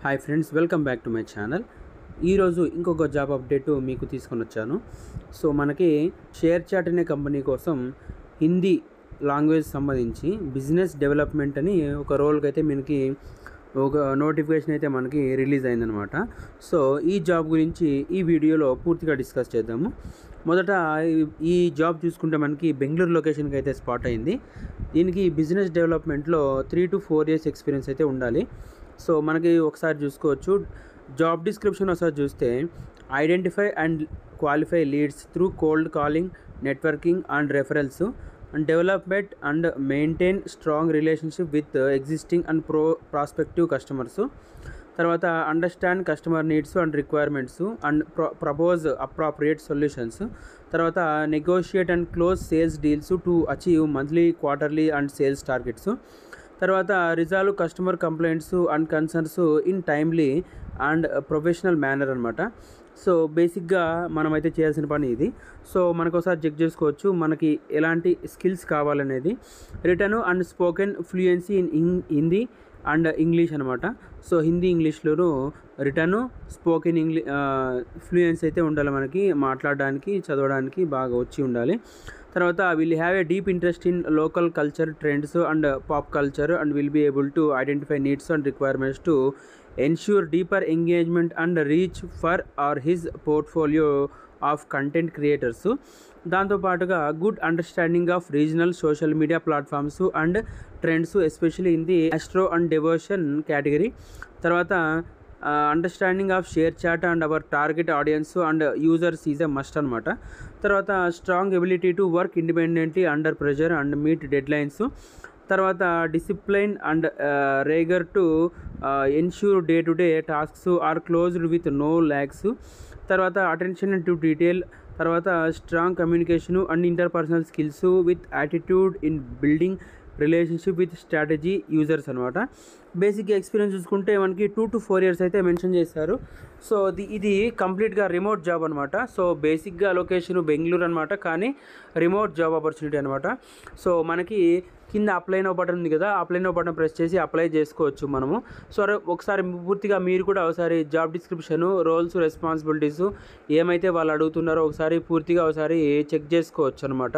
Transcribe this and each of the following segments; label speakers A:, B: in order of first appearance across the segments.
A: Hi friends, welcome back to my channel. ఈరోజు ఇంకొక job update మీకు తీసుకొని వచ్చాను. సో మనకి షేర్ చాట్ అనే కంపెనీ కోసం హిందీ లాంగ్వేజ్ సంబంధించి బిజినెస్ డెవలప్మెంట్ అని ఒక రోల్కి అయితే మనకి ఒక నోటిఫికేషన్ అయితే మనకి రిలీజ్ అయిందనమాట. సో ఈ జాబ్ గురించి ఈ వీడియోలో పూర్తిగా డిస్కస్ చేద్దాము. మొదట ఈ జాబ్ చూసుకుంటే మనకి బెంగళూరు లొకేషన్కి అయితే స్పాట్ అయింది. దీనికి బిజినెస్ డెవలప్మెంట్లో 3 to 4 years ఎక్స్పీరియన్స్ అయితే ఉండాలి. సో మనకి ఒకసారి చూసుకోవచ్చు. జాబ్ డిస్క్రిప్షన్ ఒకసారి చూస్తే, identify and qualify leads through cold calling, networking and referrals, and development and maintain strong relationship with existing and prospective customers. తర్వాత understand customer needs and requirements and propose appropriate solutions. తర్వాత negotiate and close sales deals to achieve monthly, quarterly and sales targets. తర్వాత resolve customer complaints and concerns in timely and professional manner అనమాట. So బేసిక్గా మనమైతే చేయాల్సిన పని ఇది. So మనకు ఒకసారి చెక్ చేసుకోవచ్చు మనకి ఎలాంటి స్కిల్స్ కావాలనేది. Written and spoken fluency in Hindi and English అనమాట. సో హిందీ ఇంగ్లీష్లోనూ రిటర్న్ స్పోకెన్ ఫ్లూయెన్సీ అయితే ఉండాలి, మనకి మాట్లాడడానికి చదవడానికి బాగా వచ్చి ఉండాలి. తర్వాత will have a deep interest in local culture, trends and pop culture and will be able to identify needs and requirements to ensure deeper engagement and reach for her his portfolio of content creators. దాంతోపాటుగా good understanding of regional social media platforms and trends especially in the astro and devotion category. తర్వాత understanding of ShareChat and our target audience and users is a must అనమాట. తర్వాత strong ability to work independently under pressure and meet deadlines. తర్వాత discipline and rigour to ensure day to day tasks are closed with no lags. తర్వాత attention to detail. తర్వాత strong communication and interpersonal skills with attitude in building relationship with strategy users అనమాట. బేసిక్గా experience చూసుకుంటే మనకి 2 to 4 years అయితే mention చేశారు. So ఇది కంప్లీట్గా రిమోట్ జాబ్ అనమాట. సో బేసిక్గా లొకేషన్ బెంగళూరు అనమాట, కానీ రిమోట్ జాబ్ ఆపర్చునిటీ అనమాట. సో మనకి కింద అప్లై నౌ బటన్ ఉంది కదా, అప్లై నౌ బటన్ ప్రెస్ చేసి అప్లై చేసుకోవచ్చు మనము. సో ఒకసారి పూర్తిగా మీరు కూడా ఒకసారి జాబ్ డిస్క్రిప్షను, రోల్స్, రెస్పాన్సిబిలిటీస్ ఏమైతే వాళ్ళు అడుగుతున్నారో ఒకసారి చెక్ చేసుకోవచ్చు అనమాట.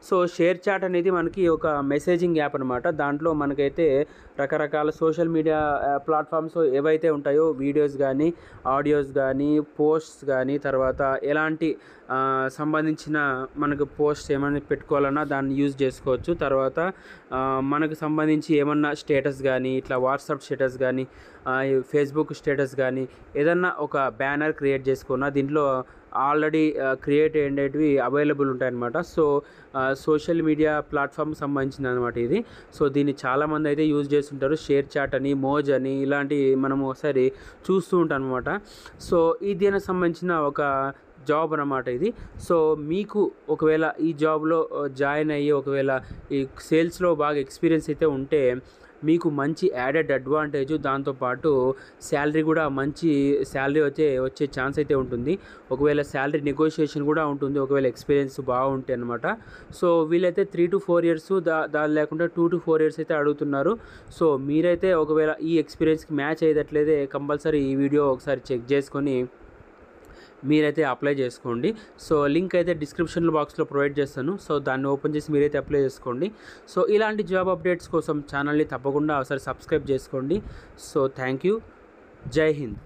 A: సో షేర్ చాట్ అనేది మనకి ఒక మెసేజింగ్ యాప్ అనమాట. దాంట్లో మనకైతే రకరకాల సోషల్ మీడియా ప్లాట్ఫామ్స్ ఏవైతే ఉంటాయో, వీడియోస్ కానీ, ఆడియోస్ కానీ, పోస్ట్స్ కానీ, తర్వాత ఎలాంటి సంబంధించిన మనకు పోస్ట్ ఏమైనా పెట్టుకోవాలన్నా దాన్ని యూజ్ చేసుకోవచ్చు. తర్వాత మనకు సంబంధించి ఏమన్నా స్టేటస్ కానీ, ఇట్లా వాట్సాప్ స్టేటస్ కానీ, ఫేస్బుక్ స్టేటస్ కానీ, ఏదన్నా ఒక బ్యానర్ క్రియేట్ చేసుకున్నా దీంట్లో ఆల్రెడీ క్రియేట్ అయ్యేటివి అవైలబుల్ ఉంటాయన్నమాట. సో సోషల్ మీడియా ప్లాట్ఫామ్ సంబంధించింది అనమాట ఇది. సో దీన్ని చాలామంది అయితే యూజ్ చేస్తుంటారు. షేర్ చాట్ అని, మోజ్ అని ఇలాంటివి మనము ఒకసారి చూస్తూ ఉంటాం అనమాట. సో దీనికి సంబంధించిన ఒక జాబ్ అన్నమాట ఇది. సో మీకు ఒకవేళ ఈ జాబ్లో జాయిన్ అయ్యి ఒకవేళ ఈ సేల్స్లో బాగా ఎక్స్పీరియన్స్ అయితే ఉంటే మీకు మంచి యాడెడ్ అడ్వాంటేజ్, దాంతోపాటు శాలరీ కూడా మంచి శాలరీ వచ్చే ఛాన్స్ అయితే ఉంటుంది. ఒకవేళ శాలరీ నెగోషియేషన్ కూడా ఉంటుంది ఒకవేళ ఎక్స్పీరియన్స్ బాగుంటే అనమాట. సో వీళ్ళైతే 3 to 4 years దాని లేకుండా 2 to 4 years అయితే అడుగుతున్నారు. సో మీరైతే ఒకవేళ ఈ ఎక్స్పీరియన్స్కి మ్యాచ్ అయ్యేటట్లయితే కంపల్సరీ ఈ వీడియో ఒకసారి చెక్ చేసుకొని మీరైతే అప్లై చేసుకోండి. సో లింక్ అయితే డిస్క్రిప్షన్ బాక్స్లో ప్రొవైడ్ చేస్తాను. సో దాన్ని ఓపెన్ చేసి మీరైతే అప్లై చేసుకోండి. సో ఇలాంటి జాబ్ అప్డేట్స్ కోసం ఛానల్ని తప్పకుండా ఒకసారి సబ్స్క్రైబ్ చేసుకోండి. So thank you. జై హింద్.